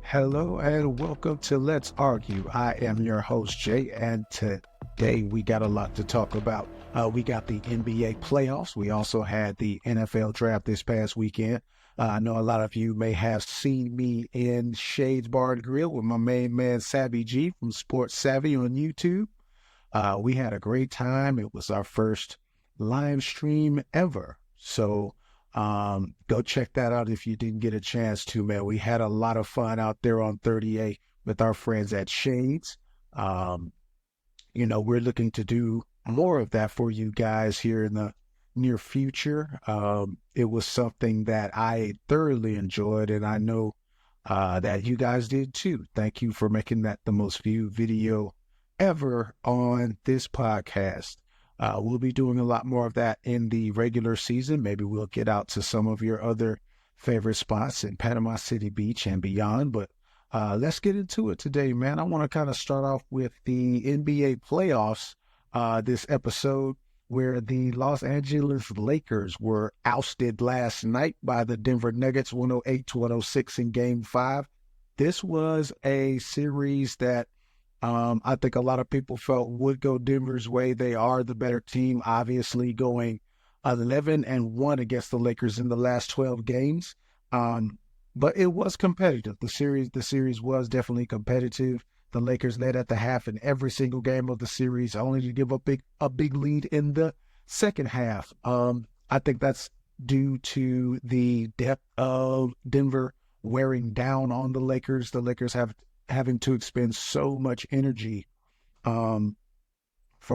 Hello and welcome to Let's Argue. I am your host, Jay, and today we got a lot to talk about. We got the NBA playoffs. We also had the NFL draft this past weekend. I know a lot of you may have seen me in Shades Bar and Grill with my main man, Savvy G from Sports Savvy on YouTube. We had a great time. It was our first live stream ever. So go check that out if you didn't get a chance to, man. We had a lot of fun out there on 38 with our friends at Shades. We're looking to do more of that for you guys here in the near future. It was something that I thoroughly enjoyed, and I know that you guys did too. Thank you for making that the most viewed video ever on this podcast. We'll be doing a lot more of that in the regular season. Maybe we'll get out to some of your other favorite spots in Panama City Beach and beyond. But let's get into it today, man. I want to kind of start off with the NBA playoffs this episode, where the Los Angeles Lakers were ousted last night by the Denver Nuggets 108-106 in Game 5. This was a series that I think a lot of people felt would go Denver's way. They are the better team, obviously going 11-1 against the Lakers in the last 12 games. But it was competitive. The series was definitely competitive. The Lakers led at the half in every single game of the series, only to give a big lead in the second half. I think that's due to the depth of Denver wearing down on the Lakers. The Lakers having to expend so much energy from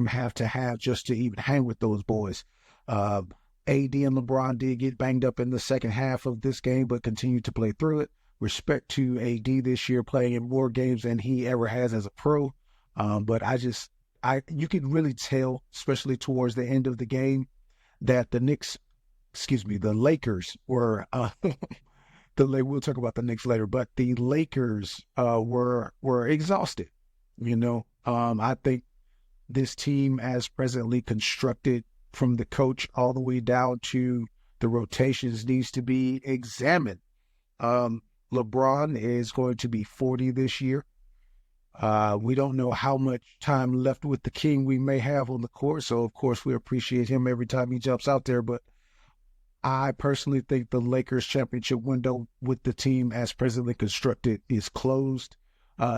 half to half just to even hang with those boys. AD and LeBron did get banged up in the second half of this game, but continued to play through it. Respect to AD this year, playing in more games than he ever has as a pro. But you could really tell, especially towards the end of the game, that the Lakers were, we'll talk about the Knicks later, but the Lakers were exhausted. I think this team, as presently constructed from the coach all the way down to the rotations, needs to be examined. LeBron is going to be 40 this year. We don't know how much time left with the King we may have on the court, so of course we appreciate him every time he jumps out there, but I personally think the Lakers championship window with the team as presently constructed is closed.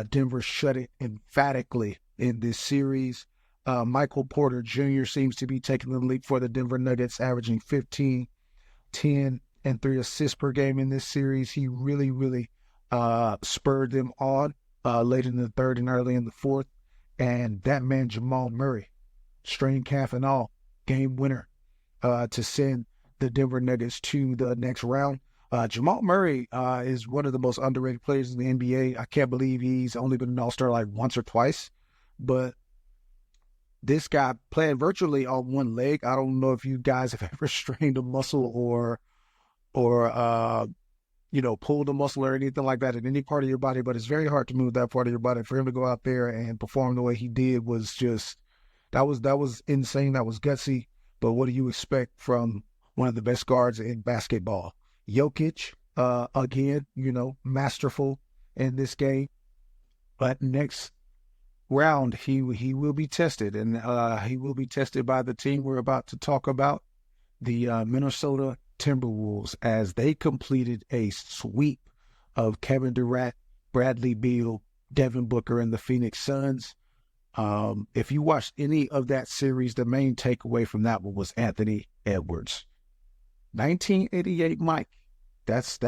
Denver shut it emphatically in this series. Michael Porter Jr. seems to be taking the lead for the Denver Nuggets, averaging 15, 10, and 3 assists per game in this series. He really, really spurred them on late in the third and early in the fourth. And that man, Jamal Murray, strained calf and all, game winner to send the Denver Nuggets to the next round. Jamal Murray is one of the most underrated players in the NBA. I can't believe he's only been an All-Star like once or twice. But this guy playing virtually on one leg. I don't know if you guys have ever strained a muscle or pulled a muscle or anything like that in any part of your body, but it's very hard to move that part of your body. For him to go out there and perform the way he did was just, that was insane. That was gutsy. But what do you expect from one of the best guards in basketball? Jokic, again, masterful in this game. But next round, he will be tested, and he will be tested by the team we're about to talk about, the Minnesota Timberwolves, as they completed a sweep of Kevin Durant, Bradley Beal, Devin Booker, and the Phoenix Suns. If you watched any of that series, the main takeaway from that one was Anthony Edwards. 1988 Mike. That's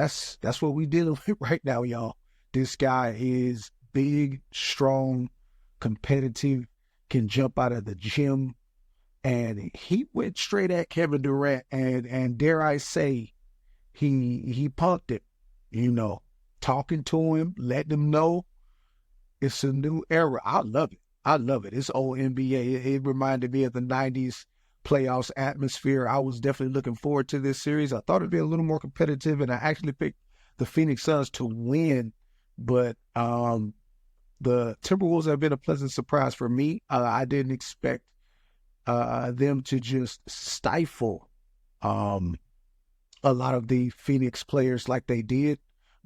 what we dealing with right now, y'all. This guy is big, strong, competitive, can jump out of the gym, and he went straight at Kevin Durant, and dare I say, he punked it. Talking to him, letting him know it's a new era. I love it. It's old NBA. It reminded me of the 90s playoffs atmosphere. I was definitely looking forward to this series. I thought it'd be a little more competitive, and I actually picked the Phoenix Suns to win, but the Timberwolves have been a pleasant surprise for me. I didn't expect them to just stifle a lot of the Phoenix players like they did,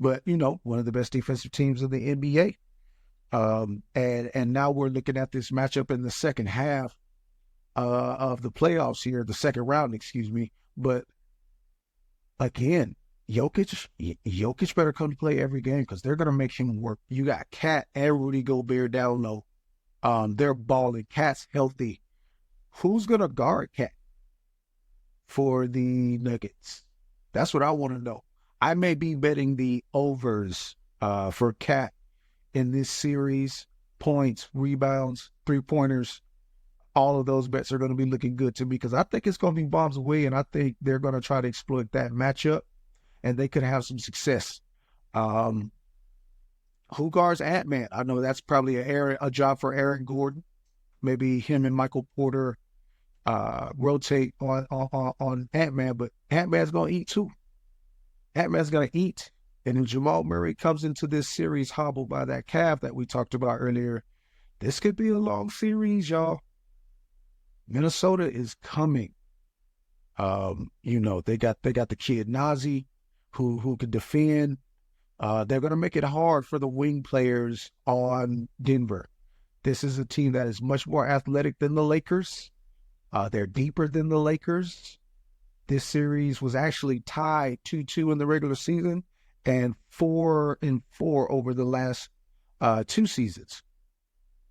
but one of the best defensive teams in the NBA. And now we're looking at this matchup in the second half of the playoffs here, the second round, excuse me. But again, Jokic better come to play every game because they're gonna make him work. You got Cat and Rudy Gobert down low. They're balling. Cat's healthy. Who's gonna guard Cat for the Nuggets? That's what I want to know. I may be betting the overs for Cat in this series. Points, rebounds, 3-pointers. All of those bets are going to be looking good to me because I think it's going to be bombs away, and I think they're going to try to exploit that matchup, and they could have some success. Who guards Ant-Man? I know that's probably a job for Aaron Gordon. Maybe him and Michael Porter rotate on Ant-Man, but Ant-Man's going to eat too. Ant-Man's going to eat. And if Jamal Murray comes into this series hobbled by that calf that we talked about earlier, this could be a long series, y'all. Minnesota is coming. They got the kid Nazi who can defend. They're going to make it hard for the wing players on Denver. This is a team that is much more athletic than the Lakers. They're deeper than the Lakers. This series was actually tied 2-2 in the regular season and 4-4 over the last 2 seasons.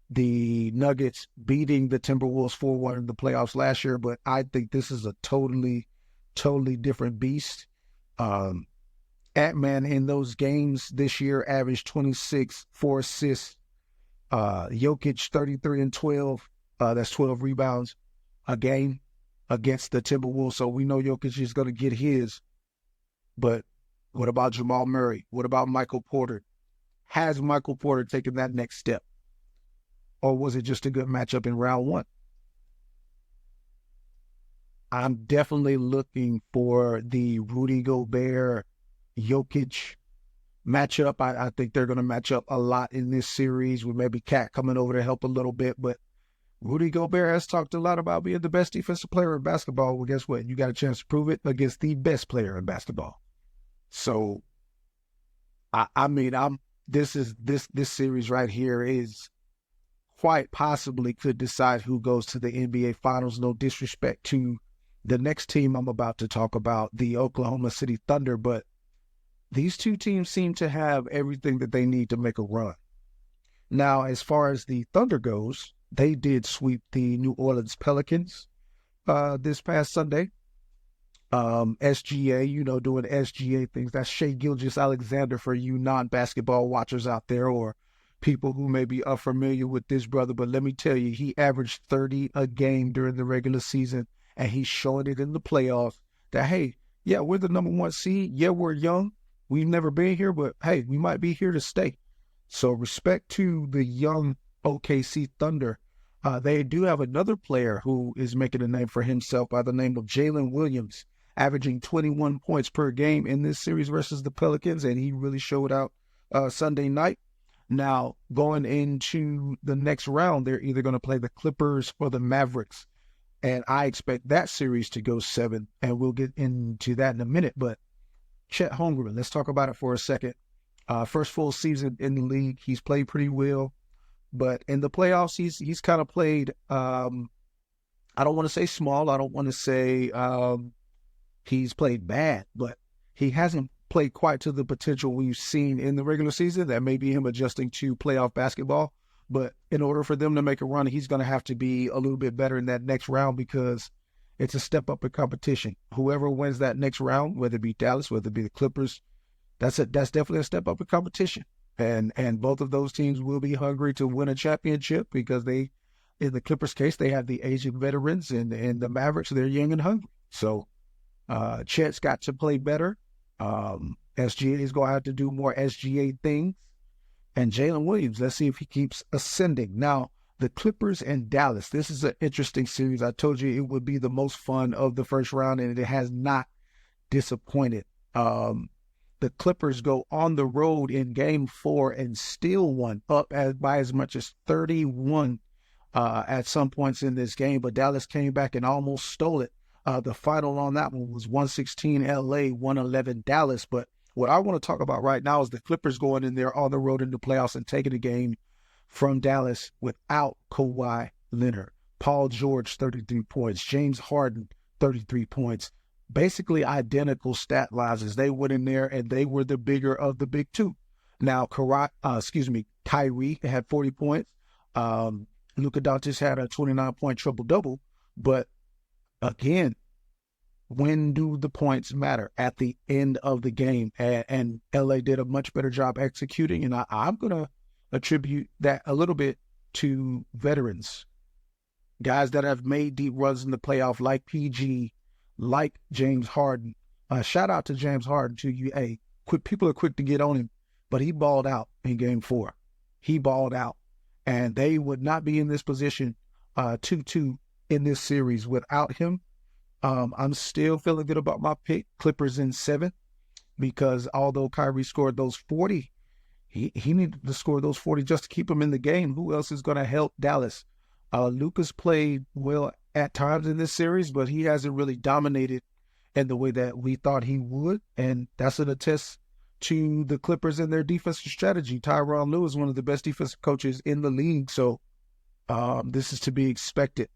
The Nuggets beating the Timberwolves 4-1 in the playoffs last year, but I think this is a totally different beast. Ant-Man in those games this year averaged 26, 4 assists. Jokic 33 and 12. That's 12 rebounds a game against the Timberwolves. So we know Jokic is going to get his. But what about Jamal Murray? What about Michael Porter? Has Michael Porter taken that next step? Or was it just a good matchup in round 1? I'm definitely looking for the Rudy Gobert Jokic matchup. I think they're going to match up a lot in this series with maybe Cat coming over to help a little bit. But Rudy Gobert has talked a lot about being the best defensive player in basketball. Well, guess what? You got a chance to prove it against the best player in basketball. So, this series right here is quite possibly could decide who goes to the NBA Finals. No disrespect to the next team I'm about to talk about, the Oklahoma City Thunder, but these two teams seem to have everything that they need to make a run. Now, as far as the Thunder goes, they did sweep the New Orleans Pelicans this past Sunday. SGA, doing SGA things. That's Shai Gilgeous-Alexander for you non-basketball watchers out there or people who may be unfamiliar with this brother. But let me tell you, he averaged 30 a game during the regular season, and he's showing it in the playoffs that, hey, yeah, we're the number 1 seed. Yeah, we're young. We've never been here, but hey, we might be here to stay. So respect to the young OKC Thunder. They do have another player who is making a name for himself by the name of Jalen Williams, averaging 21 points per game in this series versus the Pelicans, and he really showed out Sunday night. Now, going into the next round, they're either going to play the Clippers or the Mavericks, and I expect that series to go 7, and we'll get into that in a minute, but Chet Holmgren, let's talk about it for a second. First full season in the league, he's played pretty well, but in the playoffs, he's kind of played, I don't want to say small, I don't want to say he's played bad, but he hasn't played quite to the potential we've seen in the regular season. That may be him adjusting to playoff basketball, but in order for them to make a run, he's going to have to be a little bit better in that next round because it's a step up in competition. Whoever wins that next round, whether it be Dallas, whether it be the Clippers, that's definitely a step up in competition. And both of those teams will be hungry to win a championship because they, in the Clippers case, they have the aging veterans, and the Mavericks, they're young and hungry. So Chet's got to play better. SGA is going to have to do more SGA things. And Jalen Williams, let's see if he keeps ascending. Now, the Clippers and Dallas, this is an interesting series. I told you it would be the most fun of the first round, and it has not disappointed. The Clippers go on the road in Game 4 and still won, up by as much as 31 at some points in this game, but Dallas came back and almost stole it. The final on that one was 116 LA, 111 Dallas, but What I want to talk about right now is the Clippers going in there on the road in the playoffs and taking the game from Dallas without Kawhi Leonard. Paul George, 33 points. James Harden, 33 points. Basically identical stat lines as they went in there, and they were the bigger of the big two. Now, Kyrie had 40 points. Luka Doncic had a 29-point triple-double. But again, when do the points matter? At the end of the game. And LA did a much better job executing. And I'm going to attribute that a little bit to veterans, guys that have made deep runs in the playoff, like PG, like James Harden. Shout out to James Harden, to you. Hey, people are quick to get on him, but he balled out in game 4. He balled out. And they would not be in this position 2-2 in this series without him. I'm still feeling good about my pick, Clippers in 7, because although Kyrie scored those 40, he needed to score those 40 just to keep him in the game. Who else is going to help Dallas? Luka's played well at times in this series, but he hasn't really dominated in the way that we thought he would, and that's an attest to the Clippers and their defensive strategy. Tyronn Lue is one of the best defensive coaches in the league, so this is to be expected.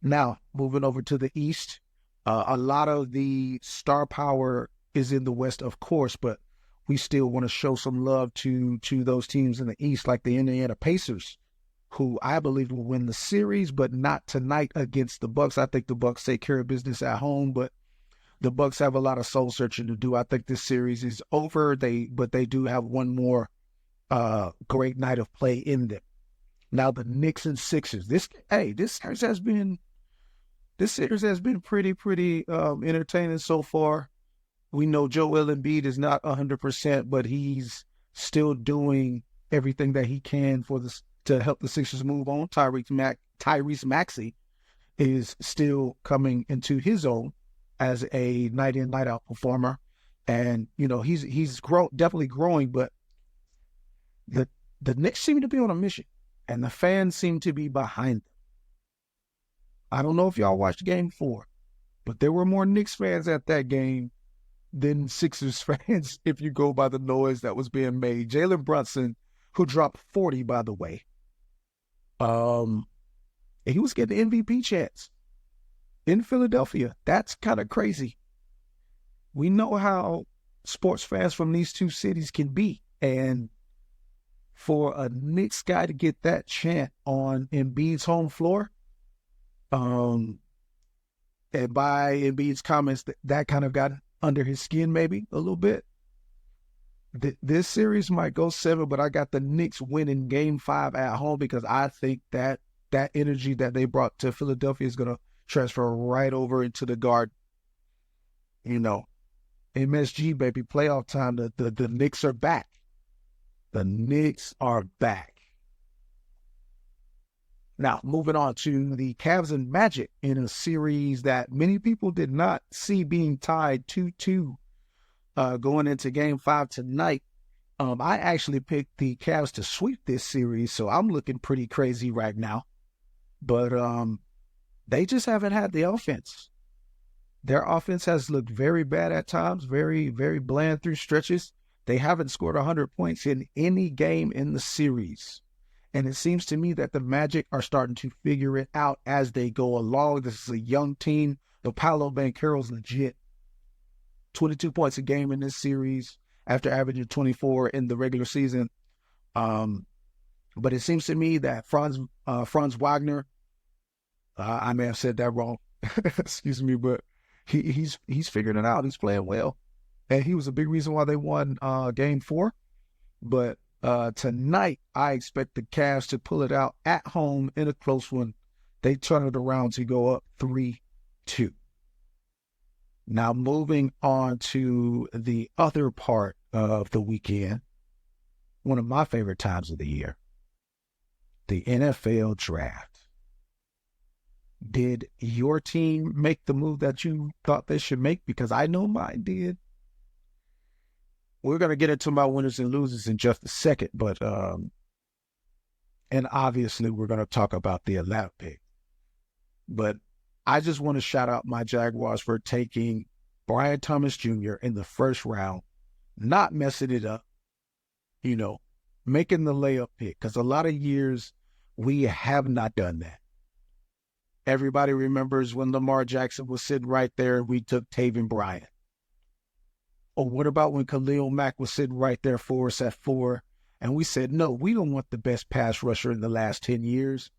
Now, moving over to the East, a lot of the star power is in the West, of course, but we still want to show some love to those teams in the East, like the Indiana Pacers, who I believe will win the series, but not tonight against the Bucks. I think the Bucks take care of business at home, but the Bucks have a lot of soul searching to do. I think this series is over. But they do have one more great night of play in them. Now the Knicks and Sixers. This series has been pretty entertaining so far. We know Joel Embiid is not 100%, but he's still doing everything that he can to help the Sixers move on. Tyrese Maxey is still coming into his own as a night in, night out performer. And, he's definitely growing, but the Knicks seem to be on a mission, and the fans seem to be behind them. I don't know if y'all watched Game 4, but there were more Knicks fans at that game than Sixers fans, if you go by the noise that was being made. Jalen Brunson, who dropped 40, by the way, he was getting the MVP chance in Philadelphia. That's kind of crazy. We know how sports fans from these two cities can be, and for a Knicks guy to get that chant on Embiid's home floor, and by Embiid's comments, that kind of got under his skin maybe a little bit. This series might go 7, but I got the Knicks winning Game 5 at home, because I think that energy that they brought to Philadelphia is going to transfer right over into the Garden. MSG, baby, playoff time. The Knicks are back. The Knicks are back. Now, moving on to the Cavs and Magic in a series that many people did not see being tied 2-2 going into Game 5 tonight. I actually picked the Cavs to sweep this series, so I'm looking pretty crazy right now. But they just haven't had the offense. Their offense has looked very bad at times, very, very bland through stretches. They haven't scored 100 points in any game in the series. And it seems to me that the Magic are starting to figure it out as they go along. This is a young team. The Paolo Banchero's legit. 22 points a game in this series after averaging 24 in the regular season. But it seems to me that Franz Wagner, I may have said that wrong, excuse me, but he's figuring it out. He's playing well. And he was a big reason why they won Game 4. But tonight, I expect the Cavs to pull it out at home in a close one. They turn it around to go up 3-2. Now, moving on to the other part of the weekend, one of my favorite times of the year, the NFL draft. Did your team make the move that you thought they should make? Because I know mine did. We're going to get into my winners and losers in just a second, but and obviously we're going to talk about the Atlanta pick. But I just want to shout out my Jaguars for taking Brian Thomas Jr. in the first round not messing it up, you know, making the layup pick. Because a lot of years we have not done that. Everybody remembers when Lamar Jackson was sitting right there and we took Taven Bryan. Or what about when Khalil Mack was sitting right there for us at 4 and we said, no, we don't want the best pass rusher in the last 10 years.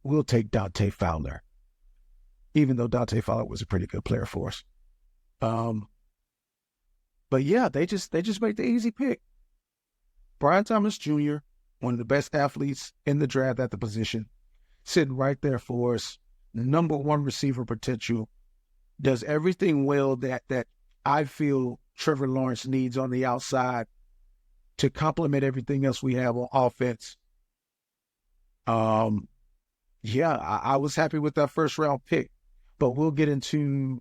We'll take Dante Fowler, even though Dante Fowler was a pretty good player for us. But yeah, they just make the easy pick. Brian Thomas Jr., one of the best athletes in the draft at the position, sitting right there for us, number 1 receiver potential, does everything well that I feel Trevor Lawrence needs on the outside to complement everything else we have on offense. Yeah, I was happy with that first round pick, but we'll get into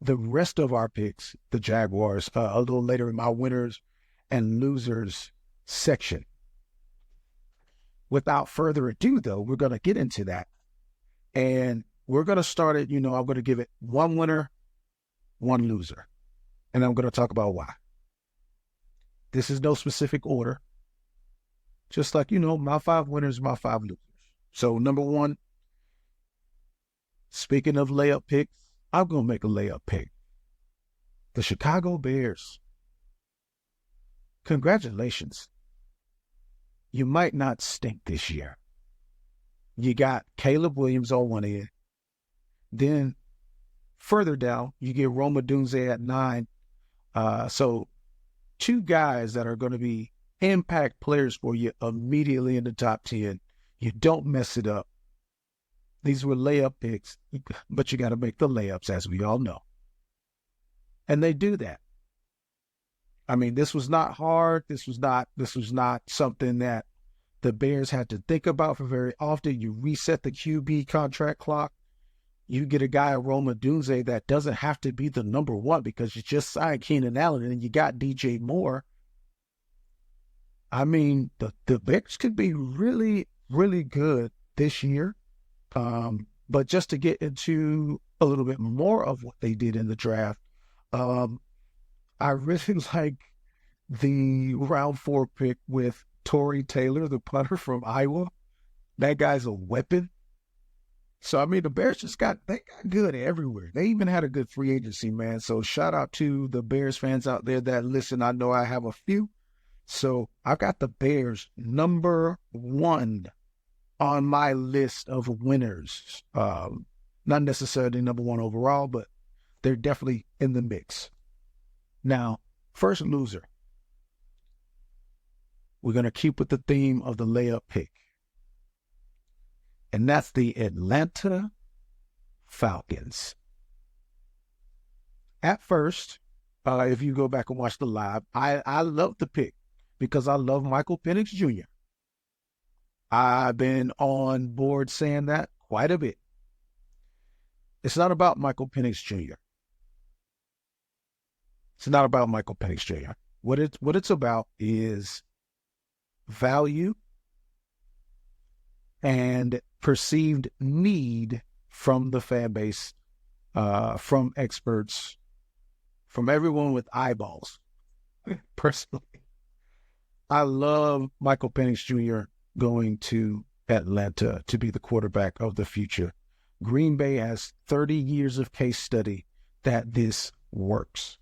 the rest of our picks, the Jaguars, a little later in my winners and losers section. Without further ado, though, we're going to get into that. And we're going to start it, I'm going to give it 1 winner, 1 loser. And I'm going to talk about why. This is no specific order. Just like, my 5 winners, my 5 losers. So, number 1, speaking of layup picks, I'm going to make a layup pick. The Chicago Bears. Congratulations. You might not stink this year. You got Caleb Williams on one end. Then further down, you get Rome Odunze at 9. So 2 guys that are going to be impact players for you immediately in the top 10. You don't mess it up. These were layup picks, but you got to make the layups, as we all know. And they do that. I mean, this was not hard. This was not something that the Bears had to think about for very often. You reset the QB contract clock. You get a guy, Rome Odunze, that doesn't have to be the number 1 because you just signed Keenan Allen and you got DJ Moore. I mean, the Bears could be really, really good this year. But just to get into a little bit more of what they did in the draft, I really like the round 4 pick with Torrey Taylor, the punter from Iowa. That guy's a weapon. So, I mean, the Bears they got good everywhere. They even had a good free agency, man. So shout out to the Bears fans out there that listen. I know I have a few. So I've got the Bears number 1 on my list of winners. Not necessarily number 1 overall, but they're definitely in the mix. Now, first loser. We're going to keep with the theme of the layup pick. And that's the Atlanta Falcons. At first, if you go back and watch the live, I love the pick because I love Michael Penix Jr. I've been on board saying that quite a bit. It's not about Michael Penix Jr. It's not about Michael Penix Jr. What it's about is value and perceived need from the fan base, from experts, from everyone with eyeballs. Personally, I love Michael Penix Jr. going to Atlanta to be the quarterback of the future. Green Bay has 30 years of case study that this works.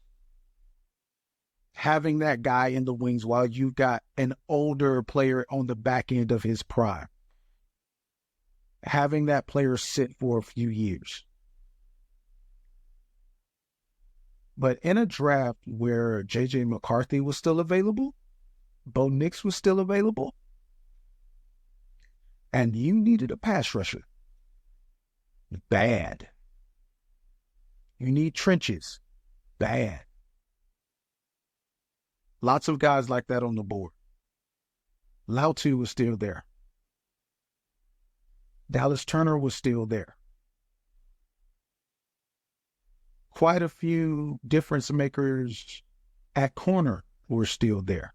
Having that guy in the wings while you've got an older player on the back end of his prime. Having that player sit for a few years. But in a draft where J.J. McCarthy was still available, Bo Nix was still available, and you needed a pass rusher. Bad. You need trenches. Bad. Lots of guys like that on the board. Lautu was still there. Dallas Turner was still there. Quite a few difference makers at corner were still there.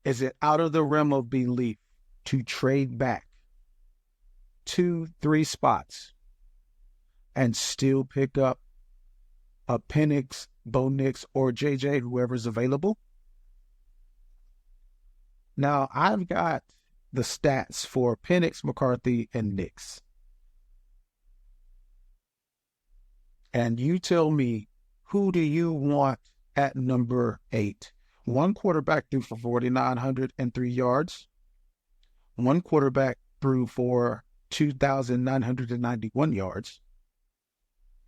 Is it out of the realm of belief to trade back 2-3 spots and still pick up Penix, Bo Nix, or JJ, whoever's available. Now, I've got the stats for Penix, McCarthy, and Nix. And you tell me, who do you want at number 8? One quarterback threw for 4,903 yards. One quarterback threw for 2,991 yards.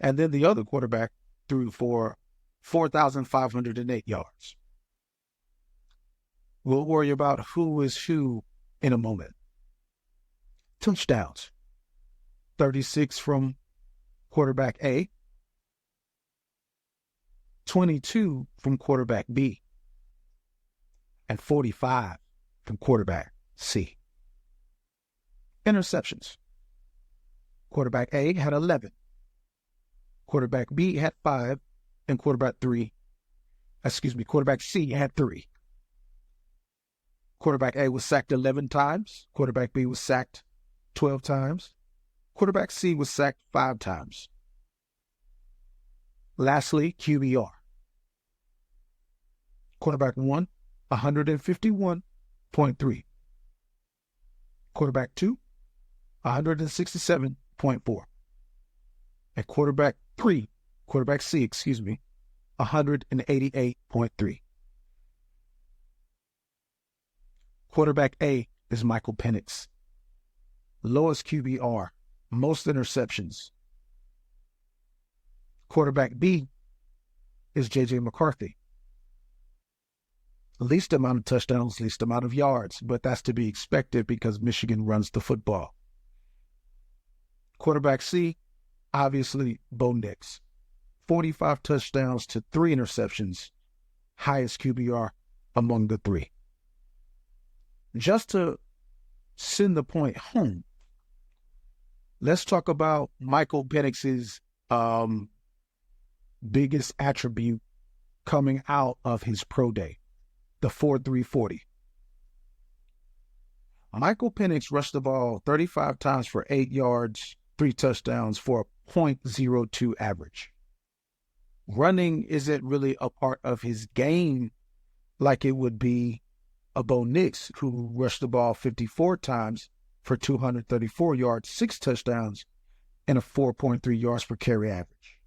And then the other quarterback threw for 4,508 yards. We'll worry about who is who in a moment. Touchdowns. 36 from quarterback A. 22 from quarterback B. And 45 from quarterback C. Interceptions. Quarterback A had 11. Quarterback B had 5. And quarterback C had 3. Quarterback A was sacked 11 times. Quarterback B was sacked 12 times. Quarterback C was sacked 5 times. Lastly, QBR. Quarterback 1, 151.3. Quarterback 2, 167.4. And quarterback C, 188.3. Quarterback A is Michael Penix. Lowest QBR, most interceptions. Quarterback B is JJ McCarthy. Least amount of touchdowns, least amount of yards, but that's to be expected because Michigan runs the football. Quarterback C, obviously Bo Nix. 45 touchdowns to 3 interceptions, highest QBR among the 3. Just to send the point home, let's talk about Michael Penix's biggest attribute coming out of his pro day, the 4.340. Michael Penix rushed the ball 35 times for 8 yards, 3 touchdowns for a .02 average. Running isn't really a part of his game like it would be a Bo Nix, who rushed the ball 54 times for 234 yards, 6 touchdowns, and a 4.3 yards per carry average.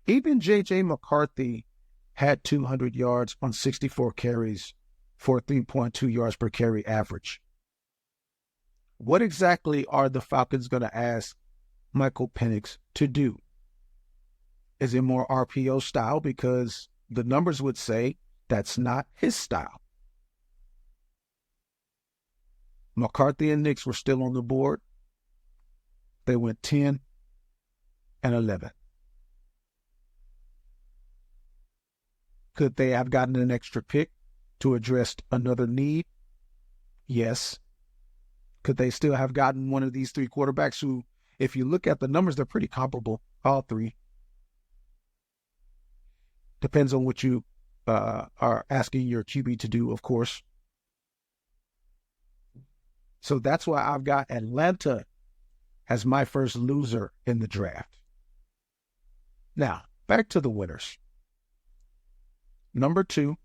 Even J.J. McCarthy had 200 yards on 64 carries for 3.2 yards per carry average. What exactly are the Falcons going to ask Michael Penix to do? Is it more RPO style? Because the numbers would say that's not his style. McCarthy and Nix were still on the board. They went 10 and 11. Could they have gotten an extra pick to address another need? Yes. Could they still have gotten one of these 3 quarterbacks who, if you look at the numbers, they're pretty comparable, all 3. Depends on what you are asking your QB to do, of course. So that's why I've got Atlanta as my first loser in the draft. Now, back to the winners. Number 2,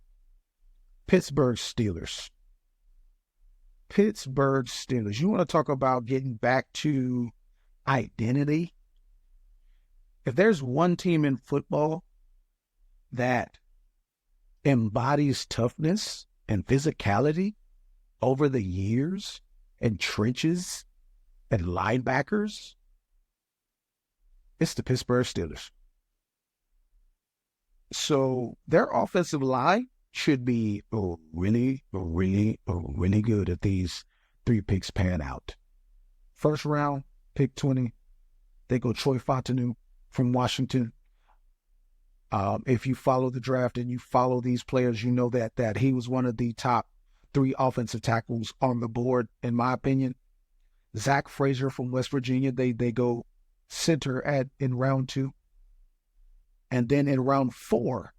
Pittsburgh Steelers. Pittsburgh Steelers. You want to talk about getting back to identity? If there's one team in football that embodies toughness and physicality over the years and trenches and linebackers, it's the Pittsburgh Steelers. So their offensive line should be really, really, really good if these 3 picks pan out. First round, pick 20, they go Troy Fautanu from Washington. If you follow the draft and you follow these players, you know that he was one of the top 3 offensive tackles on the board, in my opinion. Zach Frazier from West Virginia, they go center in round 2. And then in round 4,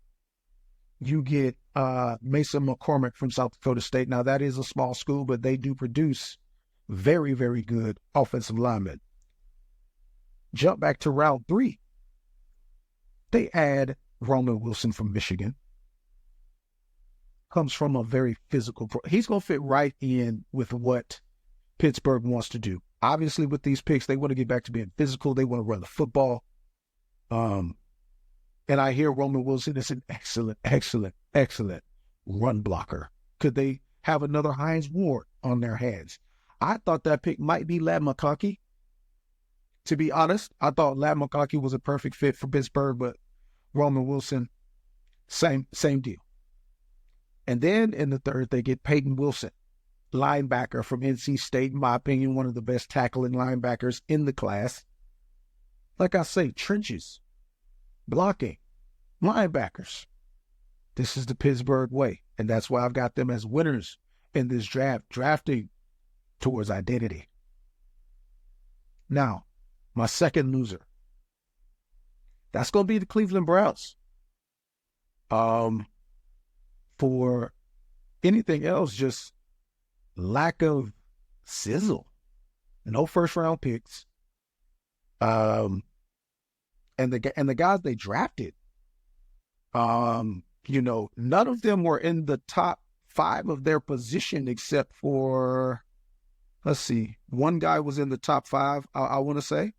you get Mason McCormick from South Dakota State. Now, that is a small school, but they do produce very, very good offensive linemen. Jump back to round 3. They add Roman Wilson from Michigan. Comes from a very physical. He's going to fit right in with what Pittsburgh wants to do. Obviously, with these picks, they want to get back to being physical. They want to run the football. And I hear Roman Wilson is an excellent run blocker. Could they have another Hines Ward on their hands? I thought that pick might be Ladd McConkey. To be honest, I thought Ladd McConkey was a perfect fit for Pittsburgh, but Roman Wilson, same deal. And then in the third, they get Peyton Wilson, linebacker from NC State, in my opinion, one of the best tackling linebackers in the class. Like I say, trenches, blocking, linebackers. This is the Pittsburgh way, and that's why I've got them as winners in this draft, drafting towards identity. Now, my second loser. That's going to be the Cleveland Browns. For anything else, just lack of sizzle. No first round picks. And the guys they drafted, none of them were in the top 5 of their position except for, let's see, one guy was in the top 5, I want to say.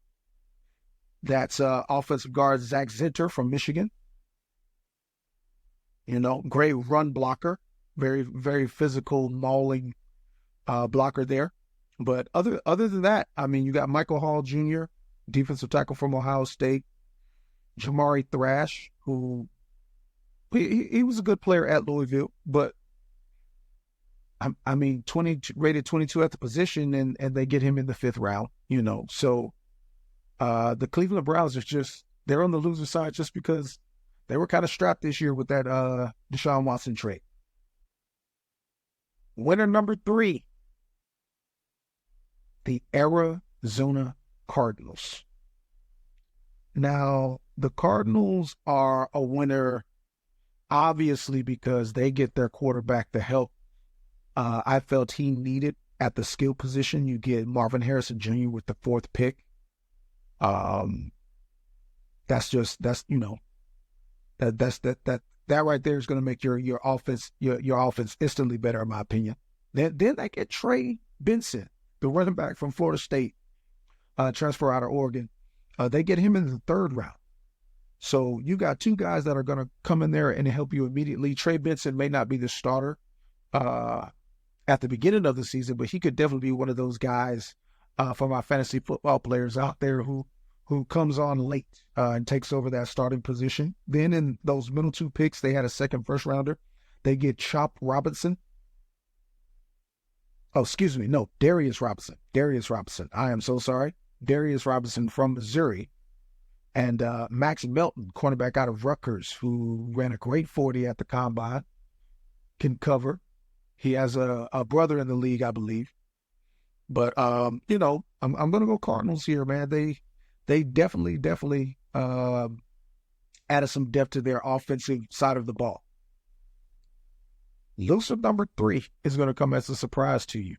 That's offensive guard Zach Zinter from Michigan. Great run blocker, very, very physical, mauling blocker there. But other than that, I mean, you got Michael Hall Jr., defensive tackle from Ohio State, Jamari Thrash, who he was a good player at Louisville, but I mean, rated 22 at the position, and they get him in the 5th round. So the Cleveland Browns they're on the loser side just because they were kind of strapped this year with that Deshaun Watson trade. Winner number 3, the Arizona Cardinals. Now, the Cardinals are a winner, obviously, because they get their quarterback the help I felt he needed at the skill position. You get Marvin Harrison Jr. with the 4th pick. That right there is going to make your offense instantly better, in my opinion. Then they get Trey Benson, the running back from Florida State, transfer out of Oregon. They get him in the 3rd round. So you got 2 guys that are going to come in there and help you immediately. Trey Benson may not be the starter at the beginning of the season, but he could definitely be one of those guys for my fantasy football players out there who comes on late and takes over that starting position. Then in those middle 2 picks, they had a 2nd first rounder. They get Chop Robinson. Oh, excuse me. No, Darius Robinson. I am so sorry. Darius Robinson from Missouri. And Max Melton, cornerback out of Rutgers, who ran a great 40 at the combine, can cover. He has a brother in the league, I believe. But, I'm going to go Cardinals here, man. They definitely added some depth to their offensive side of the ball. Loser number 3 is going to come as a surprise to you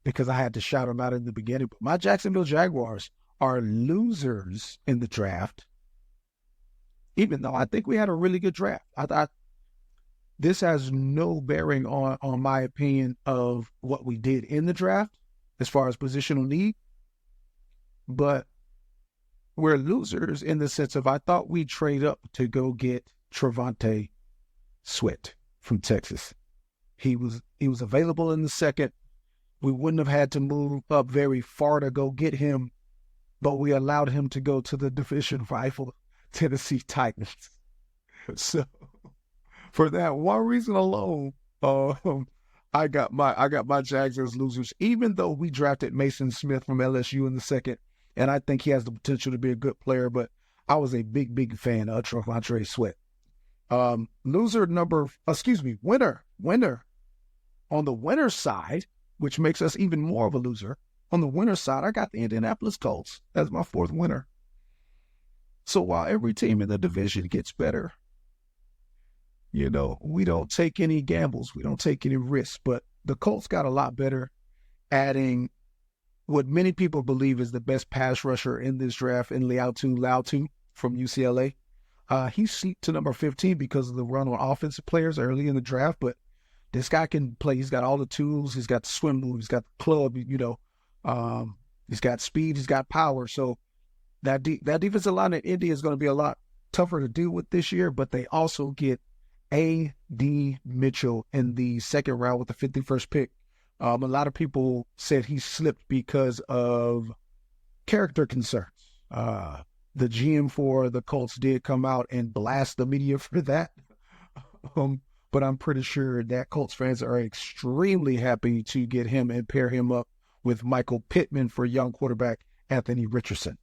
because I had to shout them out in the beginning. But my Jacksonville Jaguars are losers in the draft, even though I think we had a really good draft. I thought this has no bearing on my opinion of what we did in the draft as far as positional need. But we're losers in the sense of I thought we'd trade up to go get Trevonte Sweat from Texas. He was available in the 2nd. We wouldn't have had to move up very far to go get him, but we allowed him to go to the division rival Tennessee Titans. So for that one reason alone, I got my Jags as losers, even though we drafted Mason Smith from LSU in the 2nd. And I think he has the potential to be a good player, but I was a big fan of Trevonte Sweat. Winner. On the winner side, which makes us even more of a loser, on the winner side, I got the Indianapolis Colts as my 4th winner. So while every team in the division gets better, we don't take any gambles. We don't take any risks, but the Colts got a lot better, adding what many people believe is the best pass rusher in this draft in Liao Tu from UCLA. He slipped to number 15 because of the run on offensive players early in the draft, but this guy can play. He's got all the tools. He's got the swim move. He's got the club, he's got speed. He's got power. So that defensive line in Indy is going to be a lot tougher to deal with this year, but they also get A.D. Mitchell in the second round with the 51st pick. A lot of people said he slipped because of character concerns. The GM for the Colts did come out and blast the media for that. But I'm pretty sure that Colts fans are extremely happy to get him and pair him up with Michael Pittman for young quarterback Anthony Richardson.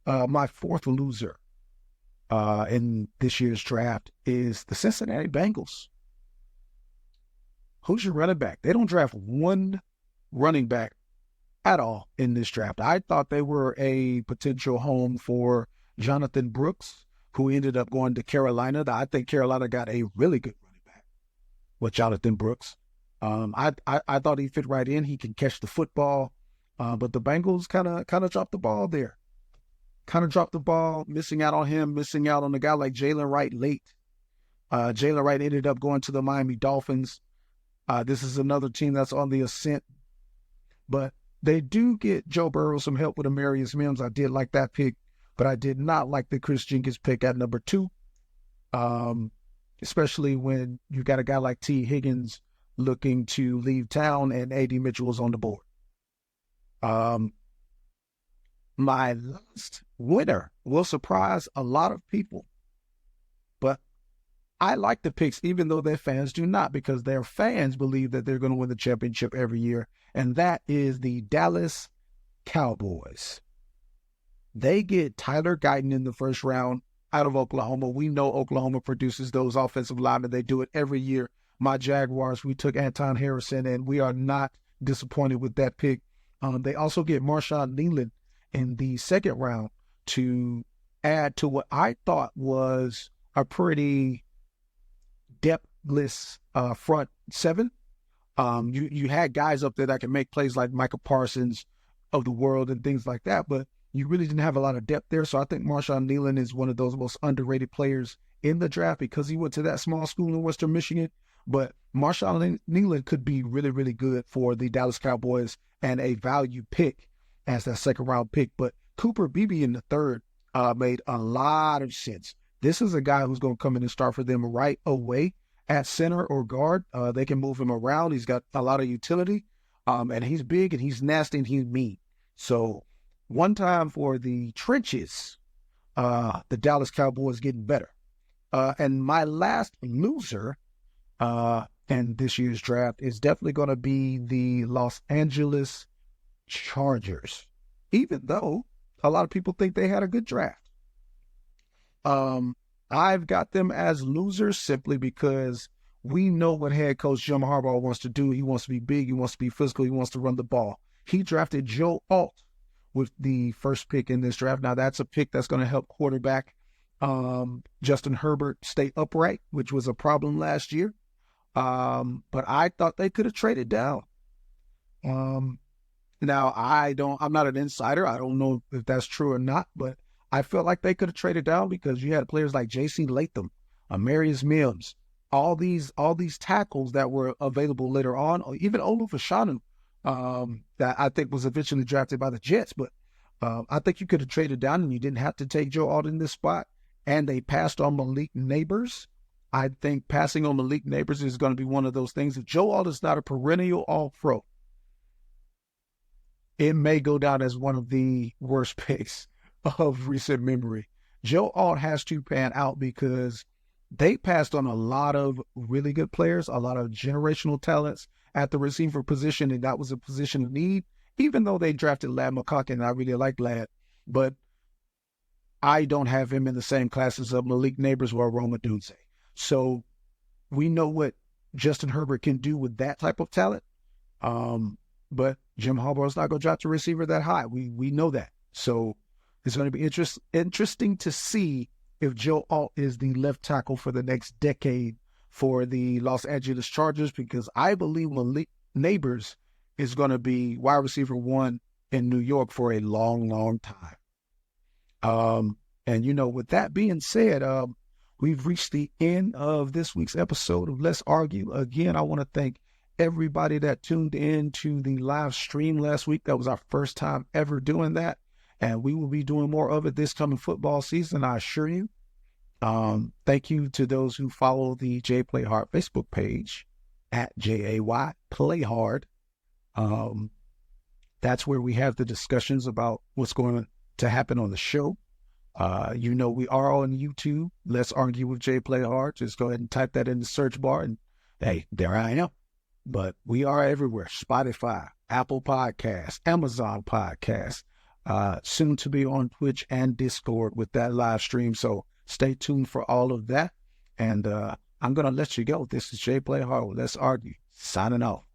My fourth loser in this year's draft is the Cincinnati Bengals. Who's your running back? They don't draft one running back at all in this draft. I thought they were a potential home for Jonathan Brooks, who ended up going to Carolina. I think Carolina got a really good running back with Jonathan Brooks. I thought he fit right in. He can catch the football, but the Bengals kind of dropped the ball there. Kind of dropped the ball, missing out on him, missing out on a guy like Jalen Wright late. Jalen Wright ended up going to the Miami Dolphins. This is another team that's on the ascent, but they do get Joe Burrow some help with Amarius Mims. I did like that pick, but I did not like the Chris Jenkins pick at number 2, especially when you got a guy like T. Higgins looking to leave town and A.D. Mitchell was on the board. My last winner will surprise a lot of people, but I like the picks, even though their fans do not, because their fans believe that they're going to win the championship every year, and that is the Dallas Cowboys. They get Tyler Guyton in the first round out of Oklahoma. We know Oklahoma produces those offensive linemen. They do it every year. My Jaguars, we took Anton Harrison, and we are not disappointed with that pick. They also get Marshawn Leland in the second round to add to what I thought was a pretty depthless front seven. You had guys up there that can make plays like Michael Parsons of the world and things like that, but you really didn't have a lot of depth there. So I think Marshawn Leland is one of those most underrated players in the draft because he went to that small school in Western Michigan. But Marshawn Leland could be really, really good for the Dallas Cowboys and a value pick as that second round pick. But Cooper Beebe in the third made a lot of sense. This is a guy who's going to come in and start for them right away at center or guard. They can move him around. He's got a lot of utility, and he's big and he's nasty and he's mean. So one time for the trenches, the Dallas Cowboys getting better. And my last loser in this year's draft is definitely going to be the Los Angeles Chargers, even though a lot of people think they had a good draft. I've got them as losers simply because we know what head coach Jim Harbaugh wants to do. He wants to be big. He wants to be physical. He wants to run the ball. He drafted Joe Alt with the first pick in this draft. Now, that's a pick that's going to help quarterback Justin Herbert stay upright, which was a problem last year. But I thought they could have traded down. Now, I'm not an insider. I don't know if that's true or not, but I felt like they could have traded down because you had players like J.C. Latham, Amarius Mims, all these tackles that were available later on, or even Olu Fashanu, that I think was eventually drafted by the Jets. But I think you could have traded down and you didn't have to take Joe Alt in this spot. And they passed on Malik Neighbors. I think passing on Malik Neighbors is going to be one of those things. If Joe Alt is not a perennial All-Pro, it may go down as one of the worst picks of recent memory. Joe Alt has to pan out because they passed on a lot of really good players, a lot of generational talents at the receiver position, and that was a position of need, even though they drafted Ladd McConkey, and I really like Ladd. But I don't have him in the same classes of Malik Neighbors or Roma Dunze. So we know what Justin Herbert can do with that type of talent. But Jim Harbaugh is not going to draft a receiver that high. We know that. So it's going to be interesting to see if Joe Alt is the left tackle for the next decade for the Los Angeles Chargers, because I believe Malik Neighbors is going to be wide receiver 1 in New York for a long, long time. And, with that being said, we've reached the end of this week's episode of Let's Argue. Again, I want to thank everybody that tuned in to the live stream last week. That was our first time ever doing that. And we will be doing more of it this coming football season, I assure you. Thank you to those who follow the J Playhard Facebook page at JAY Playhard. That's where we have the discussions about what's going to happen on the show. We are on YouTube. Let's Argue with J Playhard. Just go ahead and type that in the search bar, and hey, there I am. But we are everywhere: Spotify, Apple Podcasts, Amazon Podcasts. Soon to be on Twitch and Discord with that live stream. So stay tuned for all of that. And I'm gonna let you go. This is J Playhard. Let's Argue. Signing off.